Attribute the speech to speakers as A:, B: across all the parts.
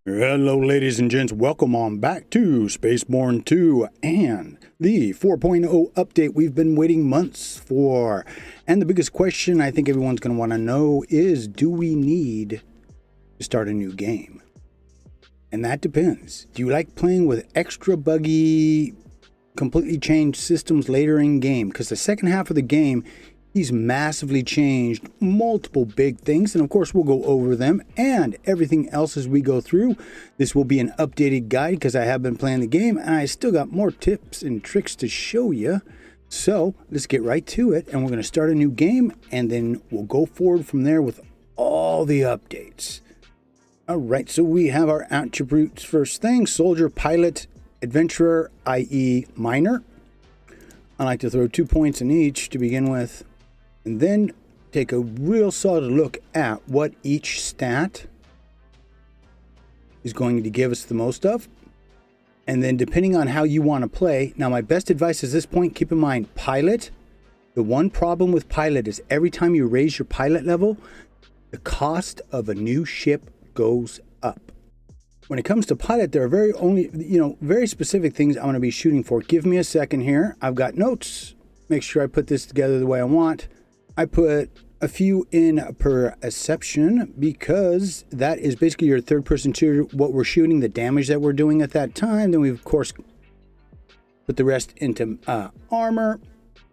A: Hello, ladies and gents. Welcome on back to SpaceBourne 2 and the 4.0 update we've been waiting months for. And the biggest question I think everyone's going to want to know is, do we need to start a new game? And that depends. Do you like playing with extra buggy, completely changed systems later in game? Because the second half of the game, he's massively changed multiple big things, and of course we'll go over them and everything else as we go through. This will be an updated guide because I have been playing the game and I still got more tips and tricks to show you. So let's get right to it, and we're going to start a new game and then we'll go forward from there with all the updates. All right, so we have our attributes first thing: soldier, pilot, adventurer, i.e. miner. I like to throw 2 points in each to begin with, and then take a real solid look at what each stat is going to give us the most of. And then depending on how you want to play. Now, my best advice at this point, keep in mind, pilot. The one problem with pilot is every time you raise your pilot level, the cost of a new ship goes up. When it comes to pilot, there are very specific things I'm going to be shooting for. Give me a second here. I've got notes. Make sure I put this together the way I want. I put a few in perception because that is basically your third-person shooter, what we're shooting, the damage that we're doing at that time. Then we, of course, put the rest into armor.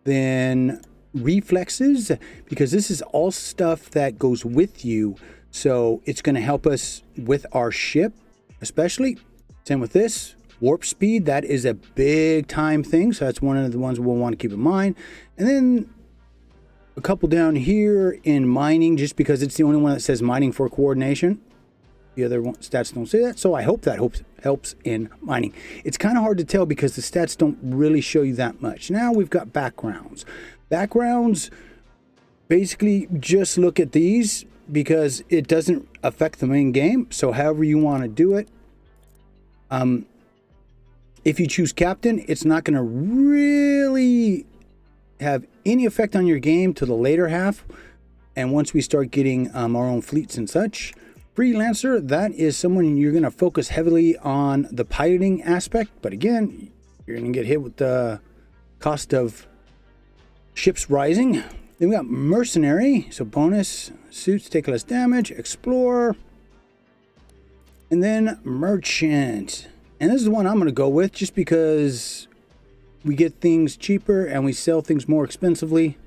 A: Then reflexes, because this is all stuff that goes with you. So it's going to help us with our ship, especially. Same with this. Warp speed, that is a big time thing. So that's one of the ones we'll want to keep in mind. And then a couple down here in mining, just because it's the only one that says mining for coordination. The other stats don't say that, so I hope that helps in mining. It's kind of hard to tell because the stats don't really show you that much. Now we've got backgrounds. Backgrounds, basically just look at these because it doesn't affect the main game. So however you want to do it. If you choose captain, it's not going to really have any effect on your game to the later half. And once we start getting our own fleets and such. Freelancer, that is someone you're going to focus heavily on the piloting aspect. But again, you're going to get hit with the cost of ships rising. Then we got mercenary, so bonus suits take less damage. Explorer, and then merchant. And this is the one I'm going to go with just because we get things cheaper and we sell things more expensively.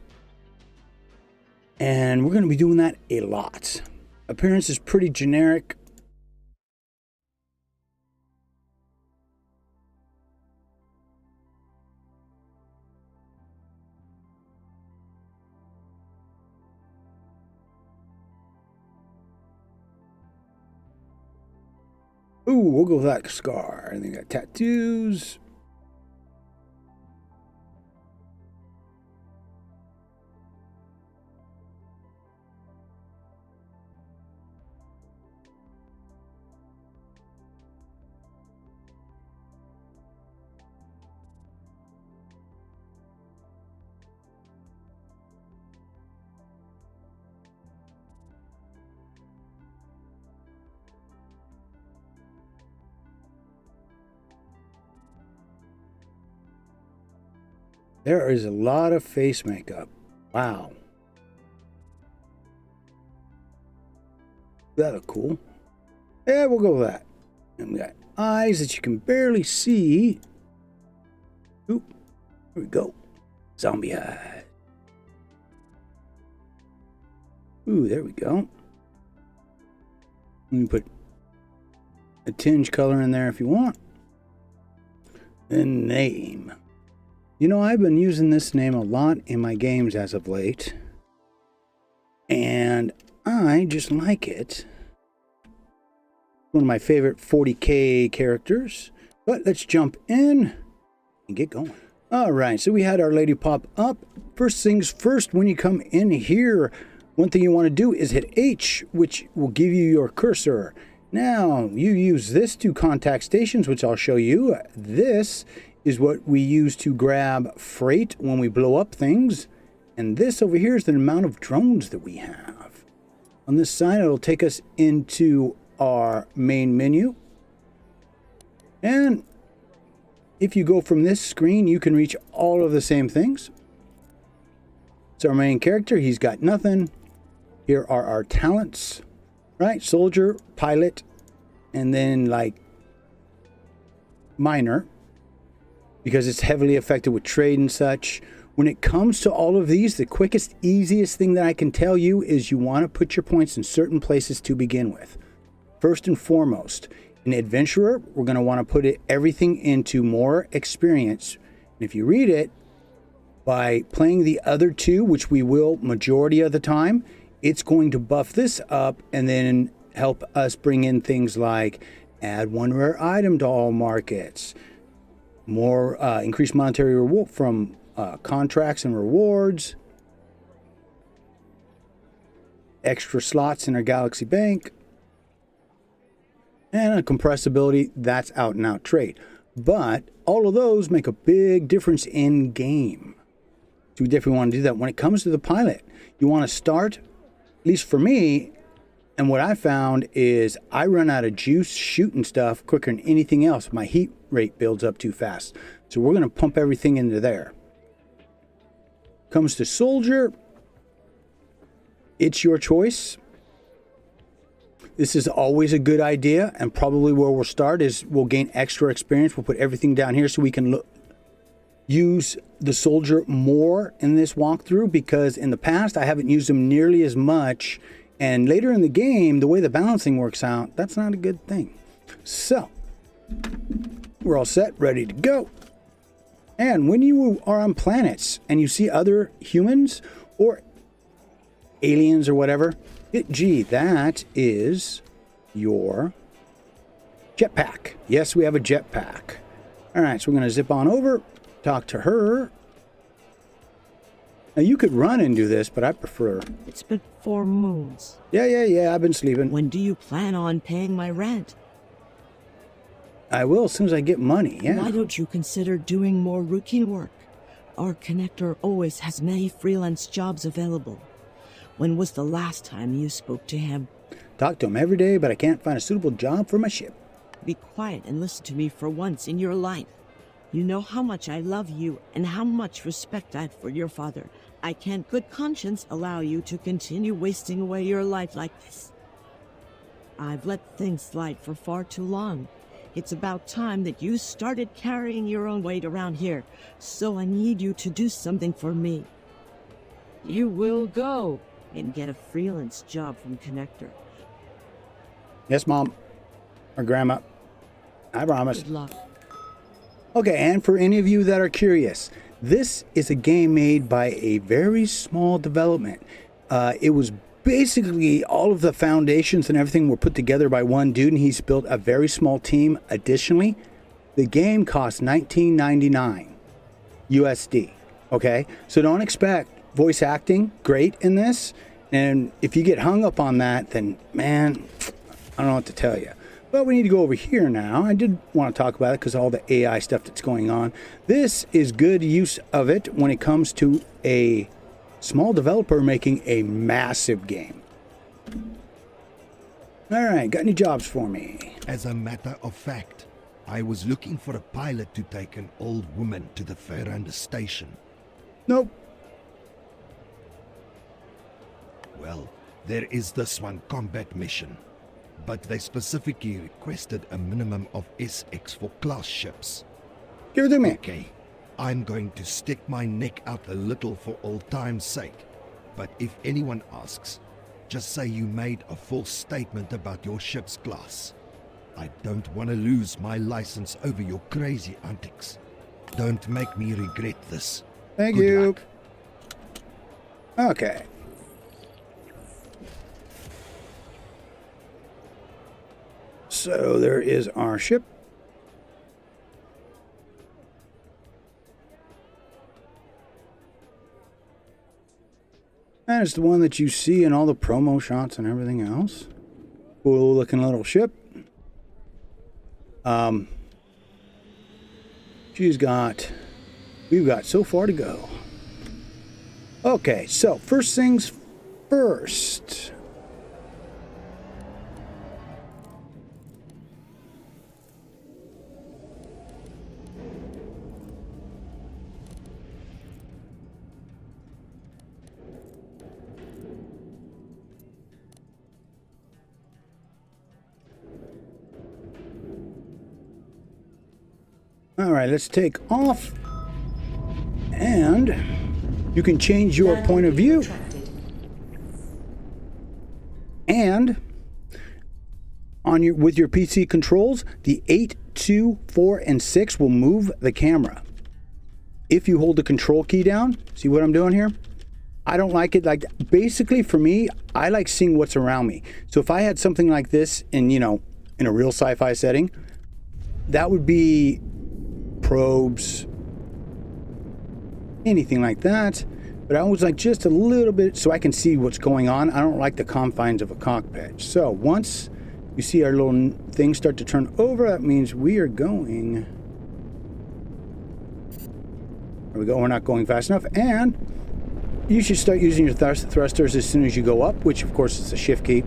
A: And we're going to be doing that a lot. Appearance is pretty generic. Ooh, we'll go with that scar. And then got tattoos. There is a lot of face makeup. Wow. That look cool. Yeah, we'll go with that. And we got eyes that you can barely see. Oop. Here we go. Zombie eyes. Ooh, there we go. You can put a tinge color in there if you want. And name. You know, I've been using this name a lot in my games as of late. And I just like it. One of my favorite 40K characters. But let's jump in and get going. All right, so we had our lady pop up. First things first, when you come in here, one thing you want to do is hit H, which will give you your cursor. Now, you use this to contact stations, which I'll show you. This is what we use to grab freight when we blow up things. And this over here is the amount of drones that we have. On this side, it'll take us into our main menu. And if you go from this screen, you can reach all of the same things. It's our main character. He's got nothing. Here are our talents, right? Soldier, pilot, and then like miner, because it's heavily affected with trade and such. When it comes to all of these, the quickest, easiest thing that I can tell you is you want to put your points in certain places to begin with. First and foremost, in Adventurer, we're going to want to put everything into more experience. And if you read it, by playing the other two, which we will majority of the time, it's going to buff this up and then help us bring in things like add one rare item to all markets, more increased monetary reward from contracts and rewards, extra slots in our Galaxy Bank, and a compressibility. That's out and out trade. But all of those make a big difference in game. So we definitely want to do that. When it comes to the pilot, you want to start, at least for me, and what I found is I run out of juice shooting stuff quicker than anything else. My heat rate builds up too fast. So we're going to pump everything into there. Comes to soldier, it's your choice. This is always a good idea, and probably where we'll start is we'll gain extra experience. We'll put everything down here so we can use the soldier more in this walkthrough, because in the past I haven't used them nearly as much, and later in the game, the way the balancing works out, that's not a good thing. So, we're all set, ready to go. And when you are on planets and you see other humans or aliens or whatever, hit G. That is your jetpack. Yes, we have a jetpack. All right, so we're going to zip on over, talk to her. Now, you could run and do this, but I prefer...
B: It's been 4 moons.
A: Yeah, I've been sleeping.
B: When do you plan on paying my rent?
A: I will as soon as I get money, yeah.
B: Why don't you consider doing more routine work? Our connector always has many freelance jobs available. When was the last time you spoke to him?
A: Talk to him every day, but I can't find a suitable job for my ship.
B: Be quiet and listen to me for once in your life. You know how much I love you and how much respect I have for your father. I can't good conscience allow you to continue wasting away your life like this. I've let things slide for far too long. It's about time that you started carrying your own weight around here, so I need you to do something for me. You will go and get a freelance job from Connector.
A: Yes, Mom. Or Grandma. I promise.
B: Good luck.
A: Okay, and for any of you that are curious, this is a game made by a very small development. It was basically all of the foundations and everything were put together by one dude, and he's built a very small team. Additionally, the game costs $19.99 USD. Okay, so don't expect voice acting great in this, and if you get hung up on that, then man, I don't know what to tell you. But we need to go over here now. I did want to talk about it because of all the AI stuff that's going on. This is good use of it when it comes to a small developer making a massive game. All right, got any jobs for me?
C: As a matter of fact, I was looking for a pilot to take an old woman to the Ferranda station.
A: Nope.
C: Well, there is this one combat mission, but they specifically requested a minimum of SX for class ships.
A: Give it to me.
C: Okay, I'm going to stick my neck out a little for old time's sake, but if anyone asks, just say you made a false statement about your ship's class. I don't want to lose my license over your crazy antics. Don't make me regret this.
A: Thank
C: Good
A: you.
C: luck.
A: Okay. So there is our ship. And it's the one that you see in all the promo shots and everything else. Cool looking little ship. We've got so far to go. Okay, so first things first. All right, let's take off. And you can change your point of view. And on your with your PC controls, the 8, 2, 4, and 6 will move the camera. If you hold the control key down, see what I'm doing here? I don't like it. Like, basically for me, I like seeing what's around me. So if I had something like this in, you know, in a real sci-fi setting, that would be probes, anything like that. But I always like just a little bit so I can see what's going on. I don't like the confines of a cockpit. So once you see our little thing start to turn over, that means we are going. There we go. We're not going fast enough. And you should start using your thrusters as soon as you go up, which of course is a shift key.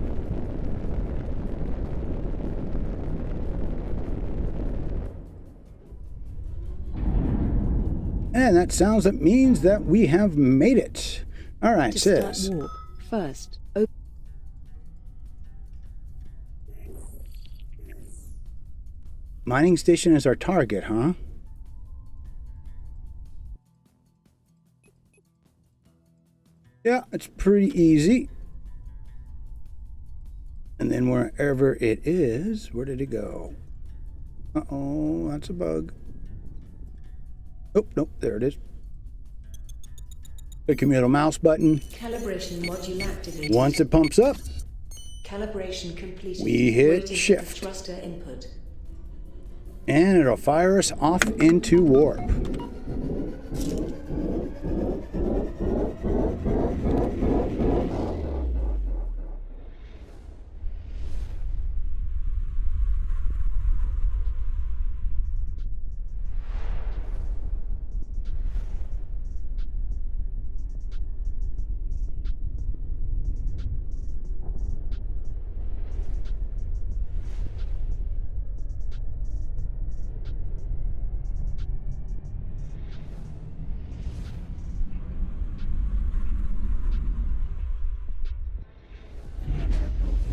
A: And that means that we have made it. All right,
D: To
A: says.
D: start warp, first,
A: Mining station is our target, huh? Yeah, it's pretty easy. And then wherever it is, where did it go? Uh-oh, that's a bug. Oh, nope, there it is. Click your middle mouse button.
D: calibration module activated.
A: Once it pumps up,
D: Calibration completed.
A: we hit
D: Waiting for
A: shift.
D: thruster input.
A: And it'll fire us off into warp.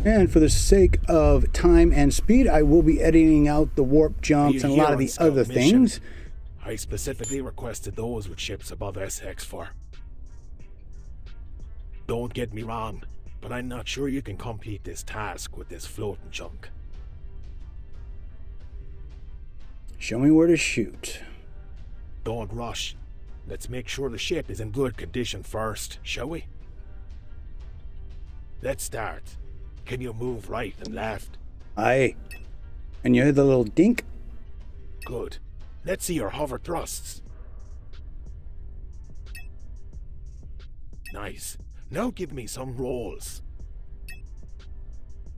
A: And for the sake of time and speed, I will be editing out the warp jumps and a lot of the other things.
E: I specifically requested those with ships above SX4. Don't get me wrong, but I'm not sure you can complete this task with this floating junk.
A: Show me where to shoot.
E: Don't rush. Let's make sure the ship is in good condition first, shall we? Let's start. Can you move right and left?
A: Aye. And you hear the little dink?
E: Good. Let's see your hover thrusts. Nice. Now give me some rolls.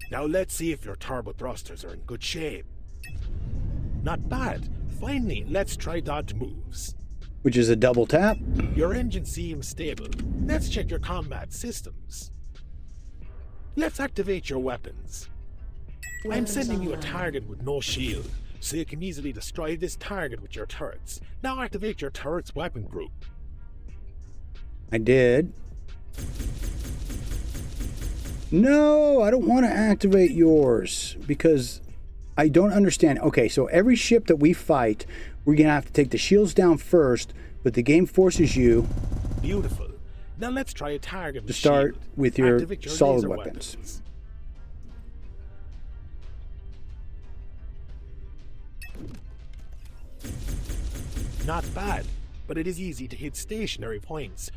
E: Now let's see if your turbo thrusters are in good shape. Not bad. Finally, let's try dodge moves.
A: Which is a double tap.
E: Your engine seems stable. Let's check your combat systems. Let's activate your weapons. I'm
D: Weapons
E: sending you a
D: online.
E: target with no shield, so you can easily destroy this target with your turrets. Now activate your turret's weapon group.
A: I did. No, I don't want to activate yours because I don't understand. Okay, so every ship that we fight, we're going to have to take the shields down first, but the game forces you
E: Beautiful. Now let's try a target
A: to
E: with
A: start
E: shield.
A: with your
E: Activate your
A: solid
E: laser
A: weapons.
E: Not bad, but it is easy to hit stationary points.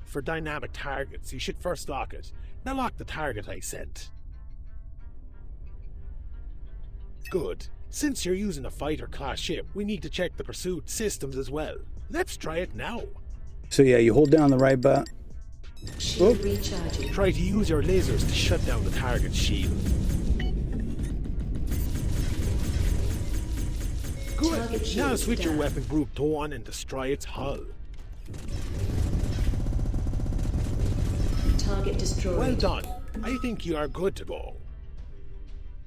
E: For dynamic targets, you should first lock it. Now lock the target I sent. Good. Since you're using a fighter-class ship, we need to check the pursuit systems as well. Let's try it now.
A: So yeah, you hold down the right button.
D: Shield recharging.
E: Try to use your lasers to shut down the target's shield. Good.
D: Target
E: Now
D: shield
E: switch your
D: down.
E: weapon group to 1 and destroy its hull.
D: Target destroyed.
E: Well done. I think you are good to go.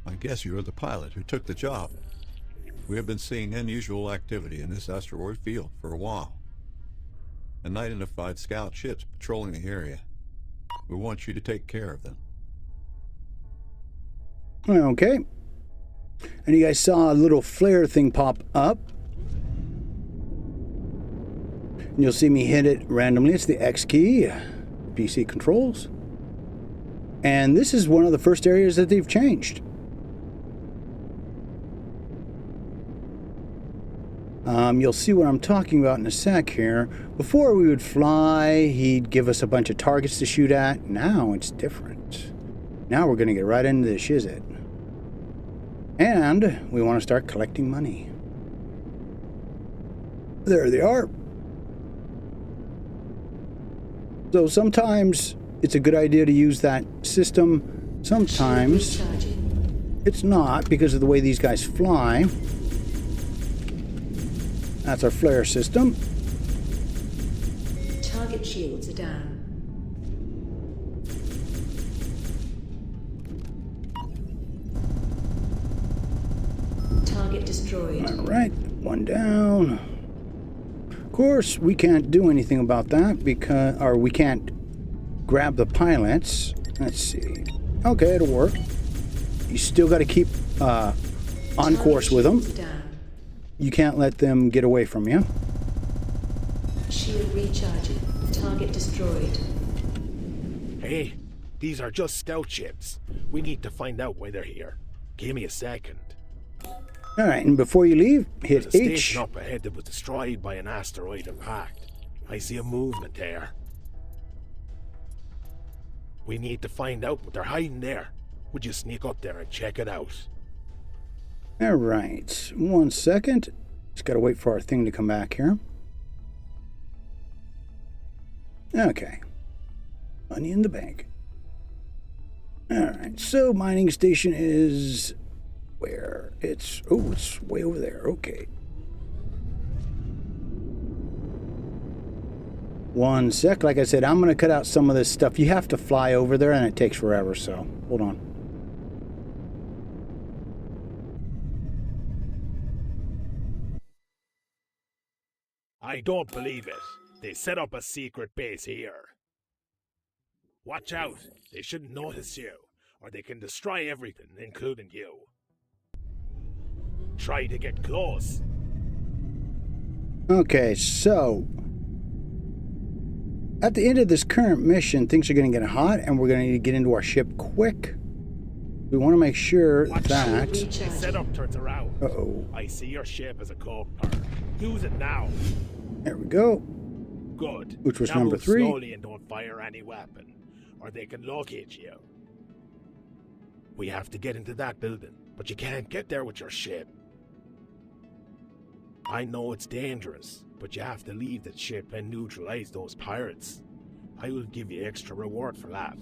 F: I guess you're the pilot who took the job. We have been seeing unusual activity in this asteroid field for a while. Unidentified scout ships patrolling the area. We want you to take care of them.
A: Okay. And you guys saw a little flare thing pop up. And you'll see me hit it randomly. It's the X key, PC controls. And this is one of the first areas that they've changed. You'll see what I'm talking about in a sec here. Before we would fly, he'd give us a bunch of targets to shoot at. Now it's different. Now we're going to get right into the shizzit. And we want to start collecting money. There they are. So sometimes it's a good idea to use that system. Sometimes it's not because of the way these guys fly. That's our flare system.
D: Target shields are down. Target destroyed.
A: All right, one down. Of course, we can't do anything about that because, or we can't grab the pilots. Let's see. Okay, it'll work. You still got to keep on course with them. You can't let them get away from you.
D: Shield recharging. Target destroyed.
E: Hey, these are just scout ships. We need to find out why they're here. Give me a second.
A: All right, and before you leave, hit
E: There's a
A: H.
E: station up ahead that was destroyed by an asteroid impact. I see a movement there. We need to find out what they're hiding there. Would you sneak up there and check it out?
A: All right, 1 second. Just got to wait for our thing to come back here. Okay. Money in the bank. All right, so mining station is where? It's way over there. Okay. 1 sec. Like I said, I'm going to cut out some of this stuff. You have to fly over there, and it takes forever, so hold on.
E: I don't believe it. They set up a secret base here. Watch out. They shouldn't notice you, or they can destroy everything, including you. Try to get close.
A: Okay, so at the end of this current mission, things are going to get hot, and we're going to need to get into our ship quick. We want to make sure
E: Watch
A: that...
E: out. The setup turns around.
A: Uh-oh.
E: I see your ship as a cockpit. Use it now.
A: There we go.
E: Good.
A: Which was
E: now
A: number
E: move
A: 3.
E: slowly and don't fire any weapon, or they can locate you. We have to get into that building, but you can't get there with your ship. I know it's dangerous, but you have to leave that ship and neutralize those pirates. I will give you extra reward for that.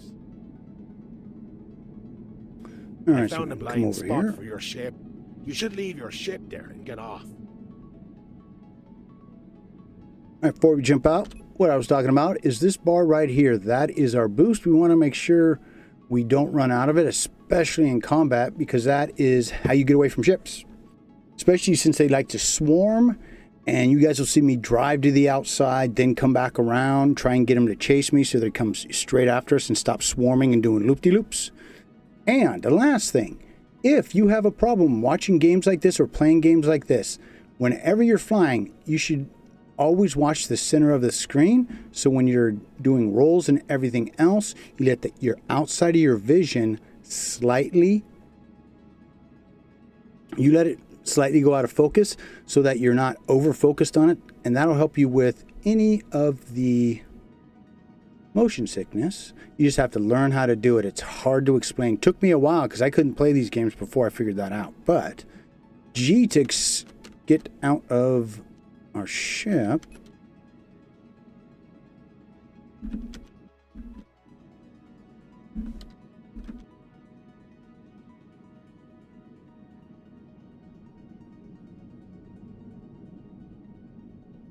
A: All
E: I
A: right, so
E: found a
A: come
E: blind
A: over
E: spot
A: here.
E: for your ship. You should leave your ship there and get off.
A: All right, before we jump out, what I was talking about is this bar right here. That is our boost. We want to make sure we don't run out of it, especially in combat, because that is how you get away from ships. Especially since they like to swarm, and you guys will see me drive to the outside, then come back around, try and get them to chase me so they come straight after us and stop swarming and doing loop-de-loops. And the last thing, if you have a problem watching games like this or playing games like this, whenever you're flying, you should always watch the center of the screen. So when you're doing rolls and everything else, you let your outside of your vision slightly go out of focus so that you're not over focused on it, and that'll help you with any of the motion sickness. You just have to learn how to do it. It's hard to explain. Took me a while because I couldn't play these games before I figured that out. But G to get out of our ship.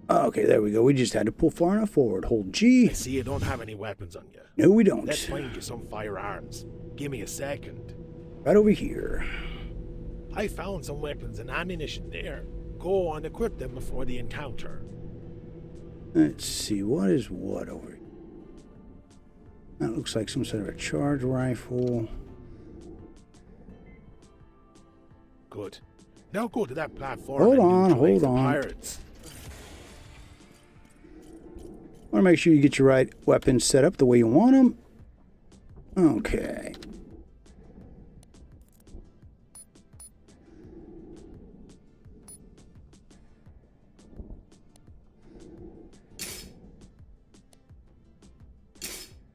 A: Okay, there we go. We just had to pull far enough forward. Hold G.
E: I see you don't have any weapons on you.
A: No, we don't.
E: Let's find you some firearms. Give me a second.
A: Right over here.
E: I found some weapons and ammunition there. Go and equip them before the encounter.
A: Let's see, what is what over here? That looks like some sort of a charge rifle.
E: Good. Now go to that platform.
A: Hold
E: and
A: on,
E: neutralize
A: hold
E: the
A: on.
E: Pirates.
A: Want to make sure you get your right weapons set up the way you want them. Okay.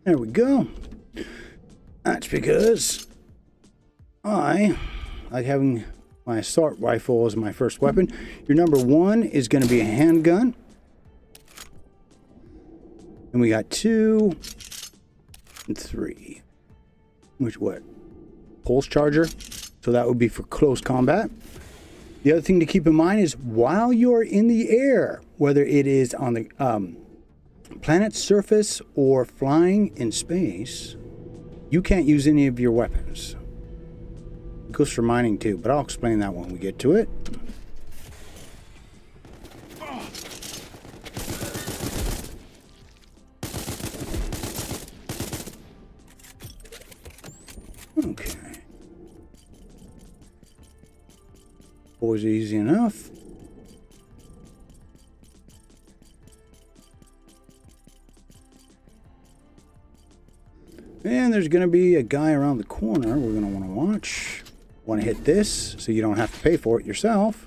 A: There we go. That's because I like having my assault rifle as my first weapon. Your number 1 is going to be a handgun. And we got 2 and 3. Which what? Pulse charger. So that would be for close combat. The other thing to keep in mind is while you're in the air, whether it is on the planet's surface or flying in space, you can't use any of your weapons. It goes for mining too, but I'll explain that when we get to it. Okay. Always easy enough. And there's going to be a guy around the corner we're going to want to watch. Want to hit this so you don't have to pay for it yourself.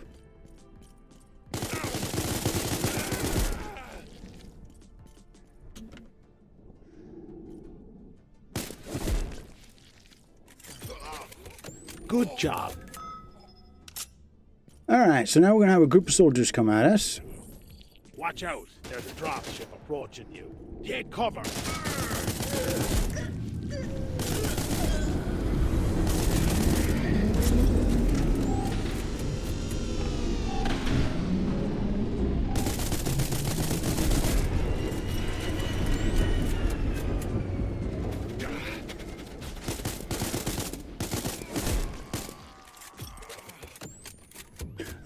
E: Good job.
A: Alright, so now we're going to have a group of soldiers come at us.
E: Watch out. There's a dropship approaching you. Take cover.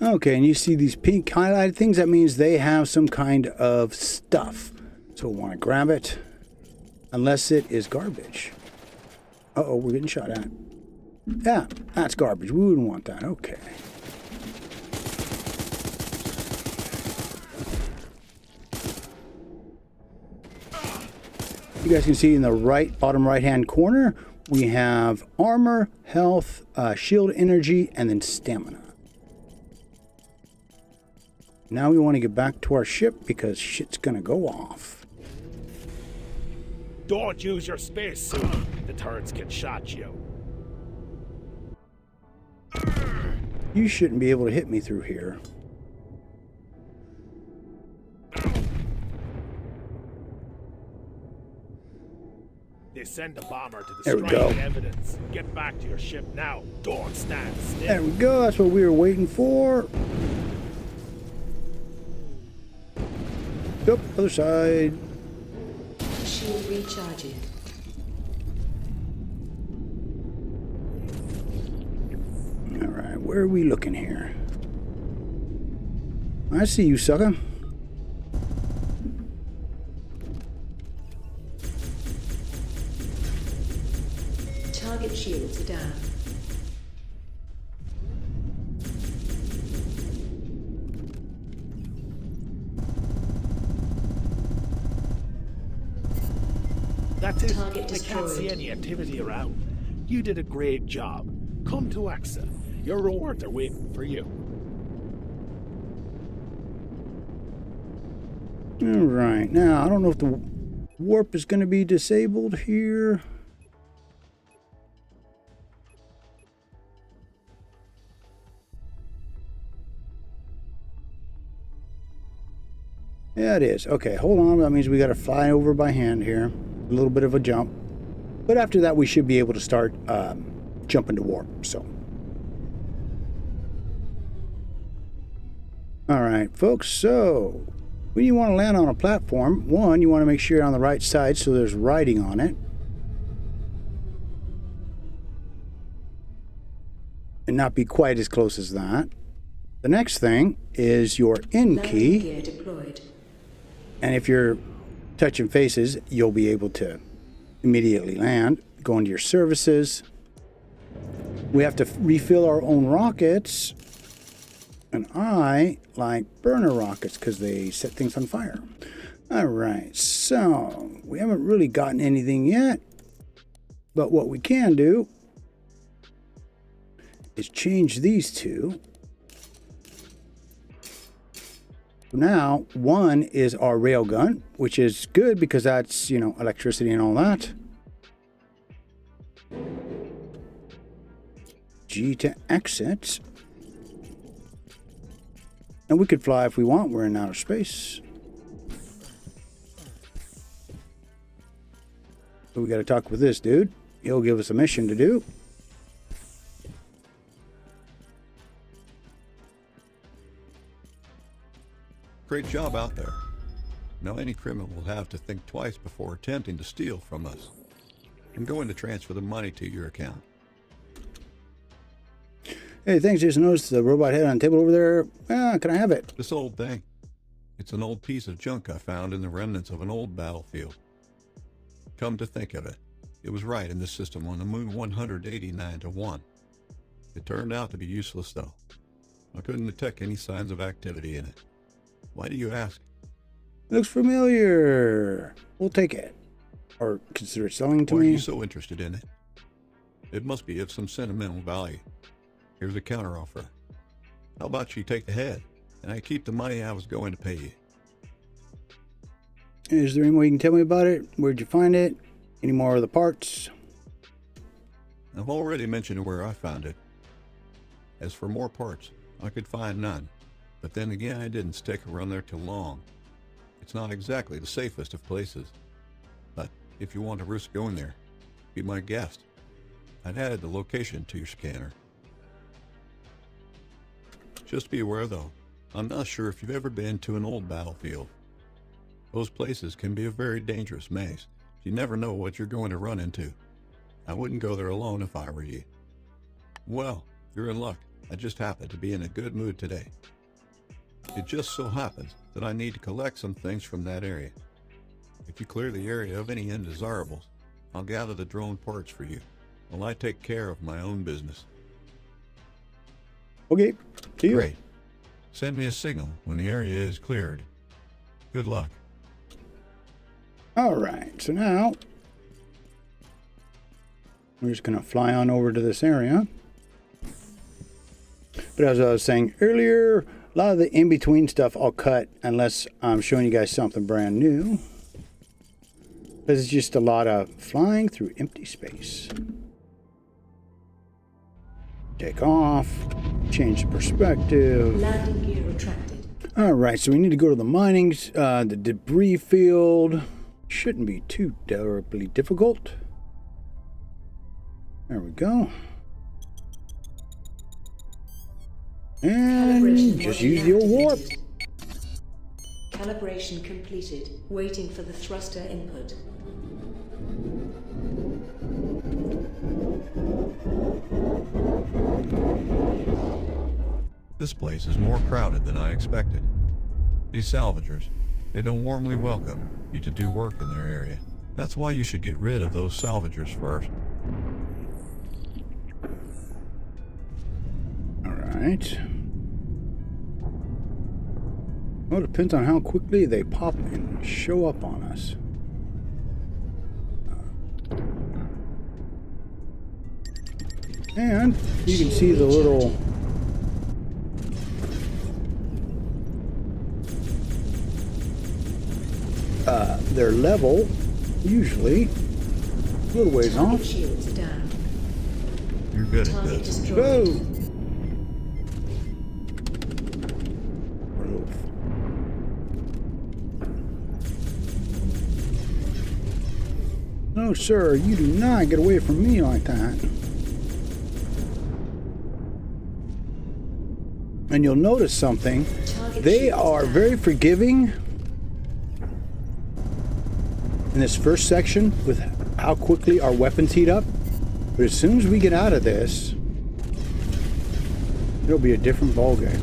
A: Okay, and you see these pink highlighted things, that means they have some kind of stuff. So we'll want to grab it, unless it is garbage. Uh-oh, we're getting shot at. Yeah, that's garbage. We wouldn't want that. Okay. You guys can see in the bottom right-hand corner, we have armor, health, shield energy, and then stamina. Now we want to get back to our ship because shit's gonna go off.
E: Don't use your space suit. The turrets can shot you.
A: You shouldn't be able to hit me through here.
E: They send a bomber to
A: There we
E: destroy
A: go.
E: the evidence. Get back to your ship now. Don't stand still.
A: There we go. That's what we were waiting for. Yep, other side.
D: Shield recharging.
A: Alright, where are we looking here? I see you, sucker.
D: Target shields are down.
E: That's it.
D: Target
E: I can't see
D: destroyed.
E: any activity around. You did a great job. Come to Exa. Your rewards are waiting for you.
A: Alright, now I don't know if the warp is going to be disabled here. Yeah, it is. Okay, hold on. That means we got to fly over by hand here. A little bit of a jump. But after that, we should be able to start jumping to warp. So, all right, folks. So, when you want to land on a platform, one, you want to make sure you're on the right side so there's writing on it. And not be quite as close as that. The next thing is your in
D: Landing
A: key.
D: gear deployed.
A: And if you're touching faces, you'll be able to immediately land. Go into your services. We have to refill our own rockets. And I like burner rockets because they set things on fire. All right, so we haven't really gotten anything yet, but what we can do is change these two. Now, one is our railgun, which is good because that's, you know, electricity and all that. G to exit. And we could fly if we want. We're in outer space. So we got to talk with this dude. He'll give us a mission to do.
F: Great job out there. Now any criminal will have to think twice before attempting to steal from us. I'm going to transfer the money to your account.
A: Hey, thanks. Just noticed the robot head on the table over there. Can I have it?
F: This old thing. It's an old piece of junk I found in the remnants of an old battlefield. Come to think of it, it was right in the system on the moon 189-1. It turned out to be useless though. I couldn't detect any signs of activity in it. Why do you ask?
A: Looks familiar. We'll take it. Or consider it selling to
F: Why
A: me.
F: are you so interested in it? It must be of some sentimental value. Here's a counteroffer. How about you take the head, and I keep the money I was going to pay you?
A: Is there any more you can tell me about it? Where'd you find it? Any more of the parts?
F: I've already mentioned where I found it. As for more parts, I could find none. But then again, I didn't stick around there too long. It's not exactly the safest of places. But if you want to risk going there, be my guest. I've added the location to your scanner. Just be aware though, I'm not sure if you've ever been to an old battlefield. Those places can be a very dangerous maze. You never know what you're going to run into. I wouldn't go there alone if I were you. Well, you're in luck. I just happen to be in a good mood today. It just so happens that I need to collect some things from that area. If you clear the area of any undesirables, I'll gather the drone parts for you, while I take care of my own business.
A: Okay, see you.
F: Great. Send me a signal when the area is cleared. Good luck.
A: All right, so now we're just going to fly on over to this area. But as I was saying earlier, a lot of the in-between stuff I'll cut unless I'm showing you guys something brand new. Because it's just a lot of flying through empty space. Take off, change the perspective.
D: Landing gear retracted.
A: All right, so we need to go to the mining, the debris field. Shouldn't be too terribly difficult. There we go. And just use the old warp.
D: Calibration completed. Waiting for the thruster input.
F: This place is more crowded than I expected. These salvagers, they don't warmly welcome you to do work in their area. That's why you should get rid of those salvagers first.
A: All right. Well, it depends on how quickly they pop and show up on us. And you can see the little their level, usually a little ways
D: Target
A: off.
D: shields are down.
F: You're good at
D: Target
F: this.
D: destroyed.
A: Go! No, sir, you do not get away from me like that. And you'll notice something.
D: Target
A: They
D: shields
A: are
D: down.
A: very forgiving in this first section with how quickly our weapons heat up. But as soon as we get out of this, it'll be a different ballgame.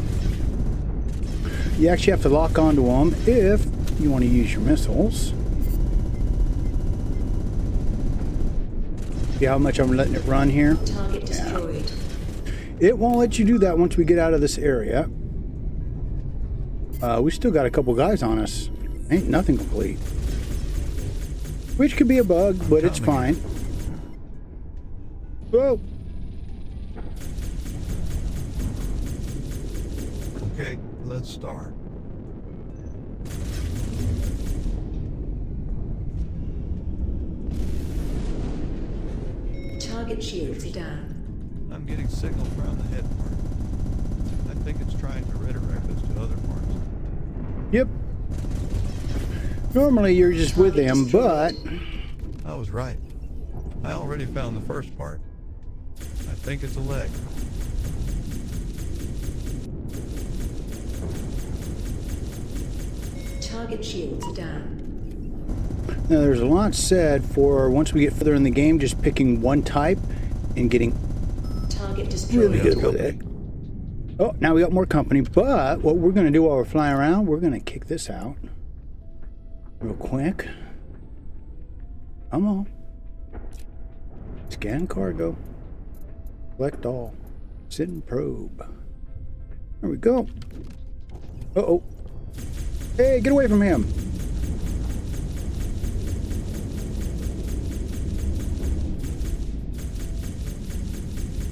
A: You actually have to lock onto them if you want to use your missiles. See how much I'm letting it run here?
D: Target destroyed.
A: It won't let you do that once we get out of this area. We still got a couple guys on us. Ain't nothing complete. Which could be a bug, but it's fine. Whoa!
F: Okay, let's start.
D: Target shields are down.
F: I'm getting signals around the head part. I think it's trying to redirect us to other parts.
A: Yep. Normally you're just with them, but...
F: I was right. I already found the first part. I think it's a leg.
D: Target shields are down.
A: Now there's a lot said for once we get further in the game, just picking one type and getting
D: Target destroyed.
A: really good with it. Oh, now we got more company, but what we're going to do while we're flying around, we're going to kick this out real quick. Come on. Scan cargo. Select all. Sit and probe. There we go. Uh-oh. Hey, get away from him.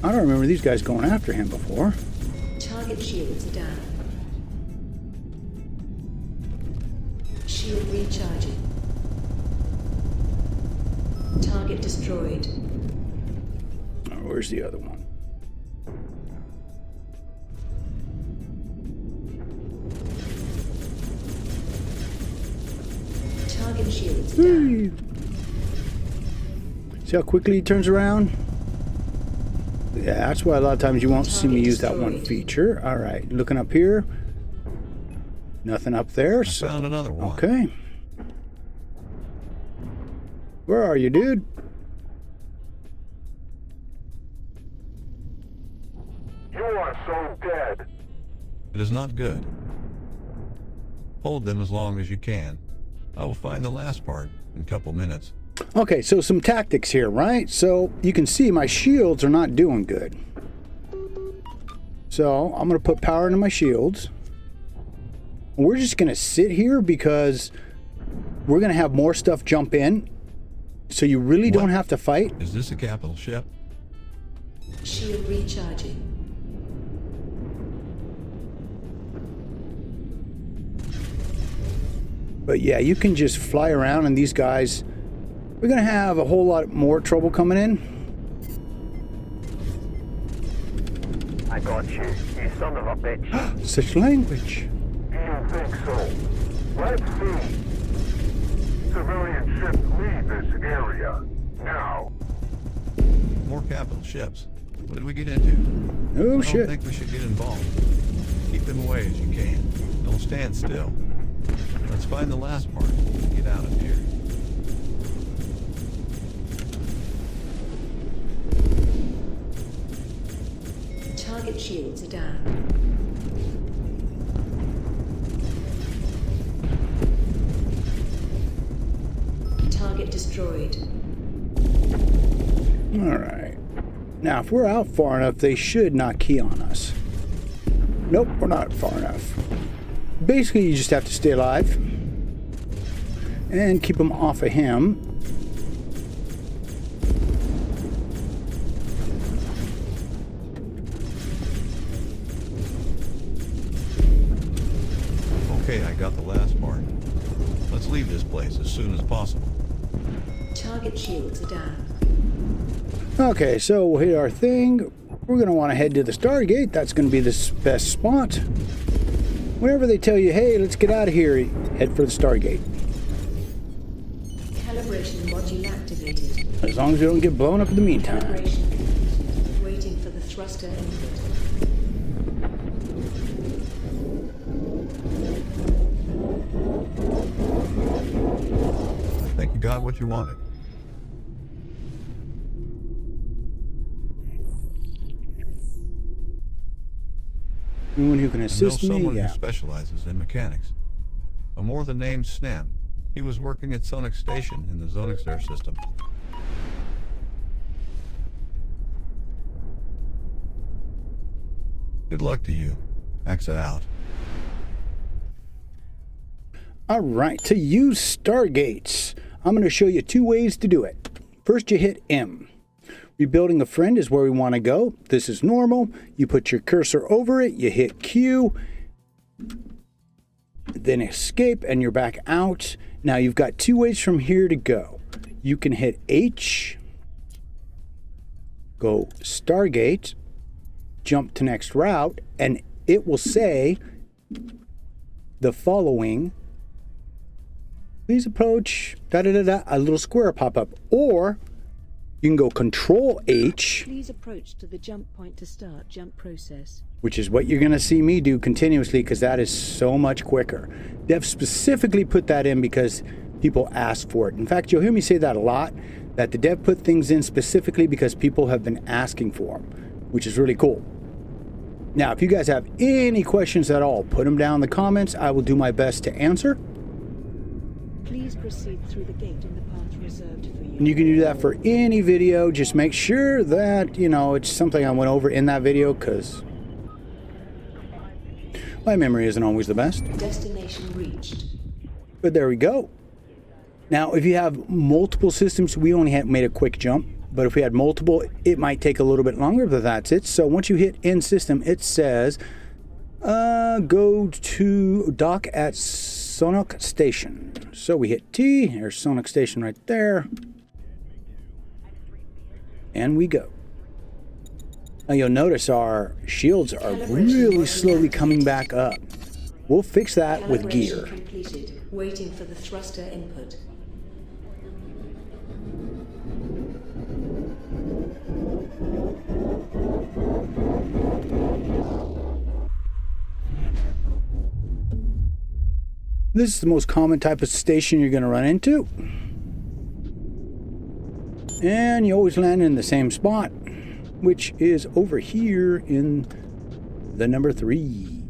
A: I don't remember these guys going after him before.
D: Target shields are down. Shield recharging. Target destroyed.
A: Oh, where's the other one?
D: Target shields down.
A: See how quickly he turns around? Yeah, that's why a lot of times you won't see me use that one feature. All right, looking up here. Nothing up there.
F: I found another one.
A: Okay. Where are you, dude?
G: You are so dead.
F: It is not good. Hold them as long as you can. I will find the last part in a couple minutes.
A: Okay, so some tactics here, right? So you can see my shields are not doing good. So I'm going to put power into my shields. We're just going to sit here because we're going to have more stuff jump in. So you really don't have to fight.
F: Is this a capital ship?
D: Shield recharging.
A: But yeah, you can just fly around and these guys, we're going to have a whole lot more trouble coming in.
G: I got you, you son of a bitch.
A: Such language.
G: You think so? Let's see. Civilian ships leave this area. Now.
F: More capital ships. What did we get into?
A: Oh,
F: I
A: shit.
F: don't think we should get involved. Keep them away as you can. Don't stand still. Let's find the last part and get out of here.
D: Target shields are down. Target destroyed.
A: All right. Now, if we're out far enough, they should not key on us. Nope, we're not far enough. Basically, you just have to stay alive and keep them off of him.
F: Okay, I got the last part. Let's leave this place as soon as possible.
D: Target shields are down.
A: Okay, so we'll hit our thing. We're going to want to head to the Stargate. That's going to be the best spot. Whenever they tell you, hey, let's get out of here, head for the Stargate.
D: Calibration module activated.
A: As long as we don't get blown up in the meantime.
D: Calibration complete. Waiting for the thruster input.
F: I think you got what you wanted.
A: Anyone who can assist me,
F: Someone
A: yeah.
F: who specializes in mechanics. A more than named Snem. He was working at Sonic Station in the Zonixair system. Good luck to you. Exit out.
A: All right, to use Stargates, I'm going to show you 2 ways to do it. First, you hit M. Rebuilding a friend is where we want to go. This is normal. You put your cursor over it, you hit Q, then escape, and you're back out. Now you've got 2 ways from here to go. You can hit H, go Stargate, jump to next route, and it will say the following. Please approach, a little square pop up. Or you can go Control H.
D: Please approach to the jump point to start jump process.
A: Which is what you're going to see me do continuously, because that is so much quicker. Dev specifically put that in because people ask for it. In fact, you'll hear me say that a lot, that the dev put things in specifically because people have been asking for them, which is really cool. Now, if you guys have any questions at all, put them down in the comments. I will do my best to answer.
D: Please proceed through the gate in the path reserved for you.
A: And you can do that for any video. Just make sure that, it's something I went over in that video, because my memory isn't always the best.
D: Destination reached.
A: But there we go. Now, if you have multiple systems, we only made a quick jump. But if we had multiple, it might take a little bit longer, but that's it. So once you hit end system, it says, go to dock at Sonic Station. So we hit T, there's Sonic Station right there. And we go. Now you'll notice our shields are really slowly coming back up. We'll fix that with gear.
D: Completed. Waiting for the thruster input.
A: This is the most common type of station you're going to run into. And you always land in the same spot, which is over here in the number 3.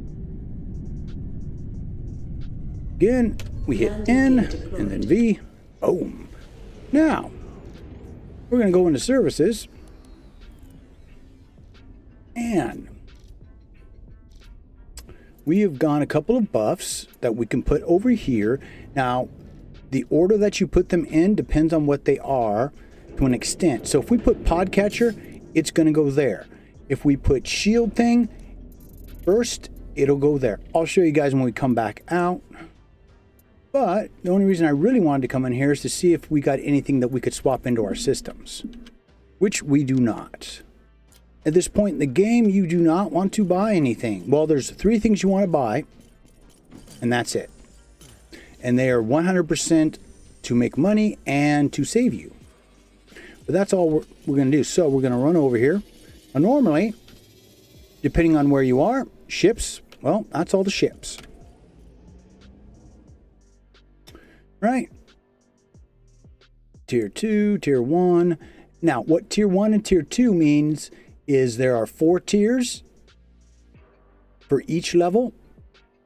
A: Again, we hit N and then V. Boom. Now, we're going to go into services. And we have gone a couple of buffs that we can put over here. Now, the order that you put them in depends on what they are to an extent. So if we put Podcatcher, it's going to go there. If we put Shield Thing first, it'll go there. I'll show you guys when we come back out. But the only reason I really wanted to come in here is to see if we got anything that we could swap into our systems, which we do not. At this point in the game, you do not want to buy anything. Well, there's 3 things you want to buy, and that's it. And they are 100% to make money and to save you. But that's all we're going to do. So we're going to run over here. Now, normally, depending on where you are, ships, well, that's all the ships. Right? Tier 2, Tier 1. Now, what Tier 1 and Tier 2 means is there are 4 tiers for each level,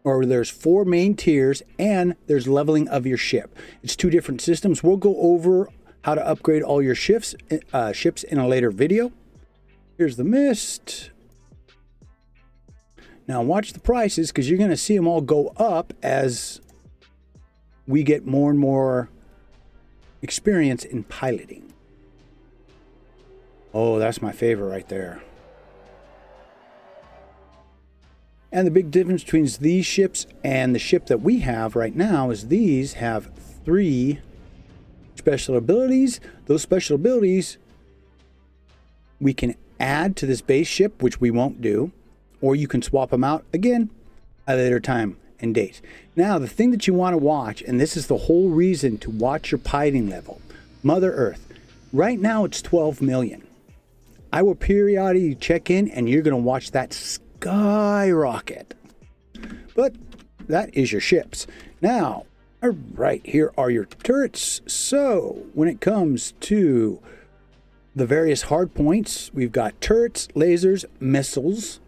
A: or there's 4 main tiers, and there's leveling of your ship. It's 2 different systems. We'll go over how to upgrade all your ships in a later video. Here's the mist. Now watch the prices, because you're going to see them all go up as we get more and more experience in piloting. Oh, that's my favorite right there. And the big difference between these ships and the ship that we have right now is these have 3 special abilities. Those special abilities we can add to this base ship, which we won't do, or you can swap them out again at a later time and date. Now, the thing that you want to watch, and this is the whole reason to watch your piloting level, Mother Earth. Right now it's 12 million. I will periodically check in, and you're going to watch that skyrocket. But that is your ships. Now, all right, here are your turrets. So when it comes to the various hard points, we've got turrets, lasers, missiles.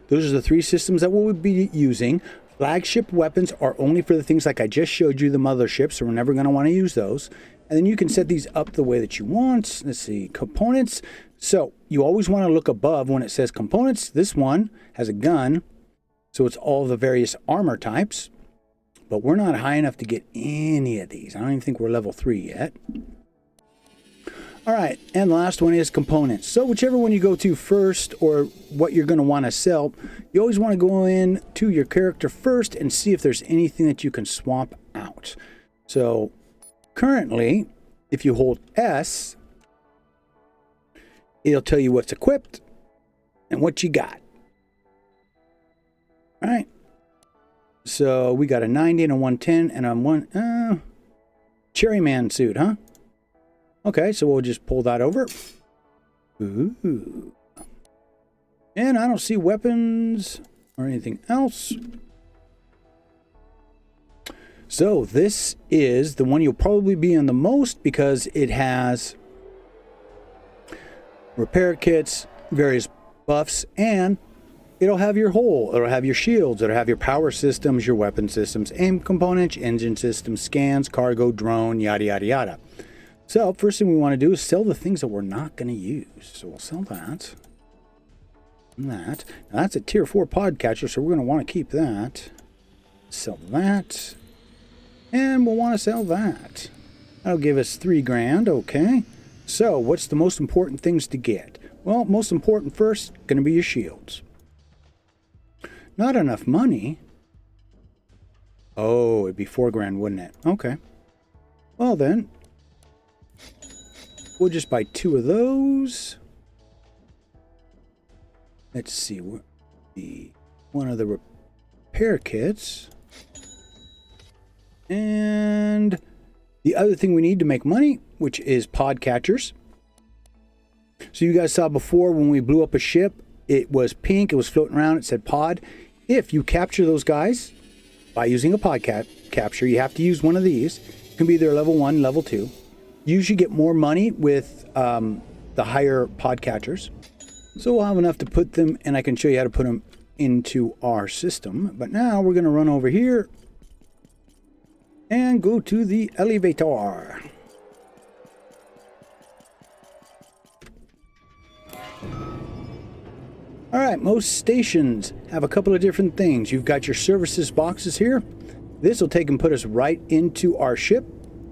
A: Those are the 3 systems that we'll be using. Flagship weapons are only for the things like I just showed you, the motherships, so we're never going to want to use those. And then you can set these up the way that you want. Let's see, components. So you always want to look above when it says components. This one has a gun, so it's all the various armor types. but we're not high enough to get any of these. I don't even think we're level 3 yet. All right, and the last one is components. So whichever one you go to first or what you're going to want to sell, you always want to go in to your character first and see if there's anything that you can swap out. So currently, if you hold S, it'll tell you what's equipped and what you got. All right. So we got a 90 and a 110 and a one Cherry Man suit, huh? Okay, so we'll just pull that over. Ooh. And I don't see weapons or anything else. So this is the one you'll probably be in the most because it has repair kits, various buffs, and it'll have your hull, it'll have your shields, it'll have your power systems, your weapon systems, aim components, engine systems, scans, cargo, drone, yada, yada, yada. So first thing we want to do is sell the things that we're not going to use. So we'll sell that. And that. Now that's a tier 4 podcatcher, so we're going to want to keep that. Sell that. And we'll want to sell that. That'll give us 3 grand, okay. So what's the most important things to get? Well, most important first, going to be your shields. Not enough money. Oh, it'd be 4 grand, wouldn't it? Okay. Well then, we'll just buy 2 of those. Let's see, one of the repair kits. And the other thing we need to make money, which is podcatchers. So you guys saw before when we blew up a ship, it was pink, it was floating around, it said pod. If you capture those guys by using a pod capture, you have to use one of these. It can be either level 1, level 2. You usually get more money with the higher podcatchers. So we'll have enough to put them, and I can show you how to put them into our system. But now we're going to run over here and go to the elevator. All right, most stations have a couple of different things. You've got your services boxes here. This will take and put us right into our ship.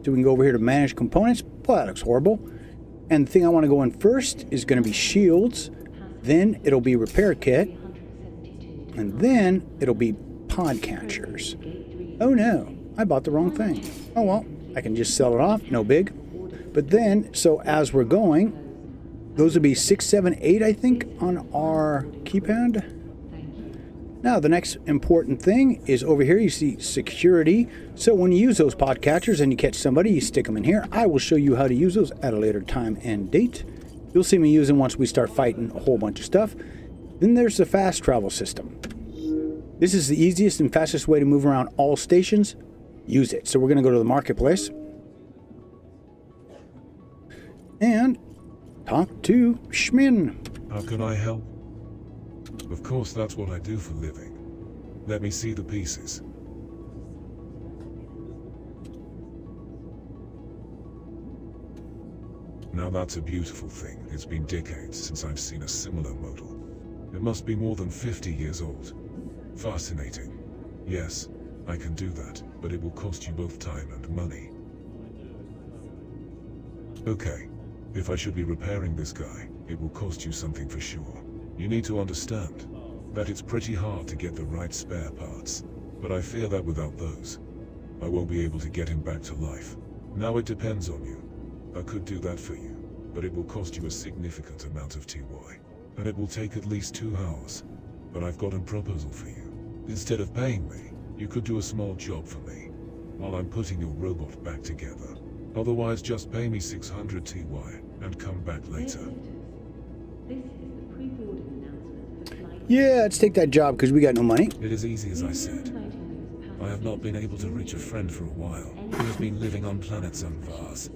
A: So we can go over here to manage components. Well, that looks horrible. And the thing I want to go in first is going to be shields. Then it'll be repair kit. And then it'll be podcatchers. Oh no, I bought the wrong thing. Oh well, I can just sell it off, no big. But then, so as we're going, those would be 6, 7, 8, I think, on our keypad. Now, the next important thing is over here, you see security. So when you use those podcatchers and you catch somebody, you stick them in here. I will show you how to use those at a later time and date. You'll see me use them once we start fighting a whole bunch of stuff. Then there's the fast travel system. This is the easiest and fastest way to move around all stations. Use it. So we're going to go to the marketplace and talk to Schmin.
H: How can I help? Of course, that's what I do for a living. Let me see the pieces. Now that's a beautiful thing. It's been decades since I've seen a similar model. It must be more than 50 years old. Fascinating. Yes, I can do that, but it will cost you both time and money. Okay. If I should be repairing this guy, it will cost you something for sure. You need to understand that it's pretty hard to get the right spare parts, but I fear that without those, I won't be able to get him back to life. Now it depends on you. I could do that for you, but it will cost you a significant amount of TY, and it will take at least 2 hours. But I've got a proposal for you. Instead of paying me, you could do a small job for me, while I'm putting your robot back together. Otherwise, just pay me 600 TY, and come back later.
A: Yeah, let's take that job because we got no money.
H: It is easy as I said. I have not been able to reach a friend for a while, who has been living on planet Sunvars.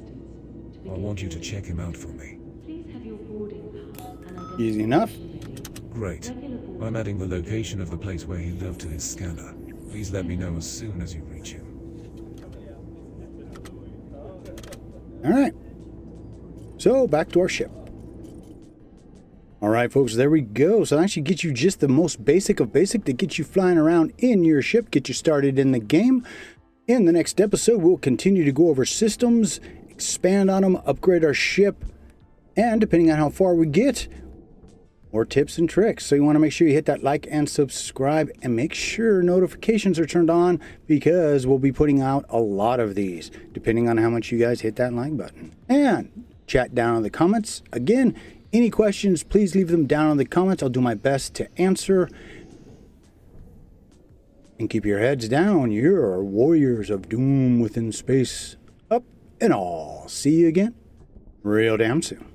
H: I want you to check him out for me.
A: Easy enough.
H: Great. I'm adding the location of the place where he lived to his scanner. Please let me know as soon as you reach him.
A: All right. So back to our ship. All right, folks, there we go. So that actually gets you just the most basic of basic to get you flying around in your ship, get you started in the game. In the next episode, we'll continue to go over systems, expand on them, upgrade our ship, and depending on how far we get, more tips and tricks. So you want to make sure you hit that like and subscribe and make sure notifications are turned on because we'll be putting out a lot of these, depending on how much you guys hit that like button. And chat down in the comments. Again, any questions, please leave them down in the comments. I'll do my best to answer. And keep your heads down. You're warriors of doom within space. Up and all. See you again real damn soon.